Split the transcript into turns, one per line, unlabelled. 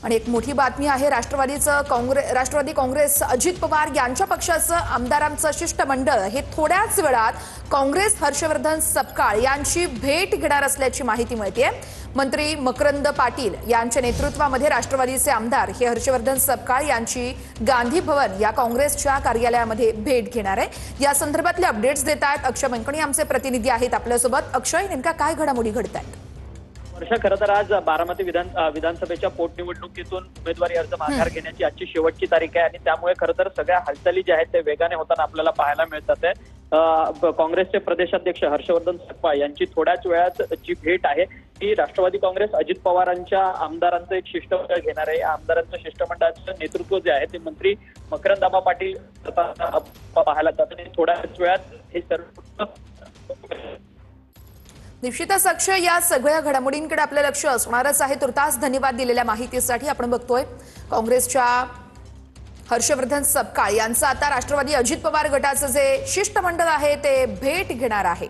आणि एक मोठी बातमी आहे राष्ट्रवादी काँग्रेस अजित पवार यांच्या पक्षाचं आमदारांचं शिष्टमंडळ हे थोड्याच वेळात काँग्रेस हर्षवर्धन सपकाळ यांची भेट घेणार असल्याची माहिती मिळते। मंत्री मकरंद पाटील यांच्या नेतृत्वामध्ये राष्ट्रवादीचे आमदार हे हर्षवर्धन सपकाळ यांची गांधी भवन या काँग्रेसच्या कार्यालयामध्ये भेट घेणार आहे। या संदर्भातले अपडेट्स देत आहेत अक्षय मंकणी आमचे प्रतिनिधी आहेत आपल्यासोबत। अक्षय, नेमका काय घडामोडी घडतायत?
वर्षा, खरं तर आज बारामती विधानसभेच्या पोटनिवडणुकीतून उमेदवारी अर्ज माघार घेण्याची आजची शेवटची तारीख आहे आणि त्यामुळे खरं तर सगळ्या हालचाली ज्या आहेत ते वेगाने होताना आपल्याला पाहायला मिळतात आहे। काँग्रेसचे प्रदेशाध्यक्ष हर्षवर्धन सपकाळ यांची थोड्याच वेळात जी भेट आहे ती राष्ट्रवादी काँग्रेस अजित पवारांच्या आमदारांचं एक शिष्टमंडळ घेणार आहे। आमदारांचं शिष्टमंडळाचं नेतृत्व जे आहे ते मंत्री मकरंद पाटील पाहायला जातात आणि थोड्याच वेळात हे सर्व
निश्चितच अक्षय, या सगळ्या घडामोडींकडे आपलं लक्ष असणारच आहे। तुर्तास धन्यवाद दिलेल्या माहितीसाठी। आपण बघतोय काँग्रेसच्या हर्षवर्धन सपकाळ यांचं आता राष्ट्रवादी अजित पवार गटाचं जे शिष्टमंडळ आहे ते भेट घेणार आहे।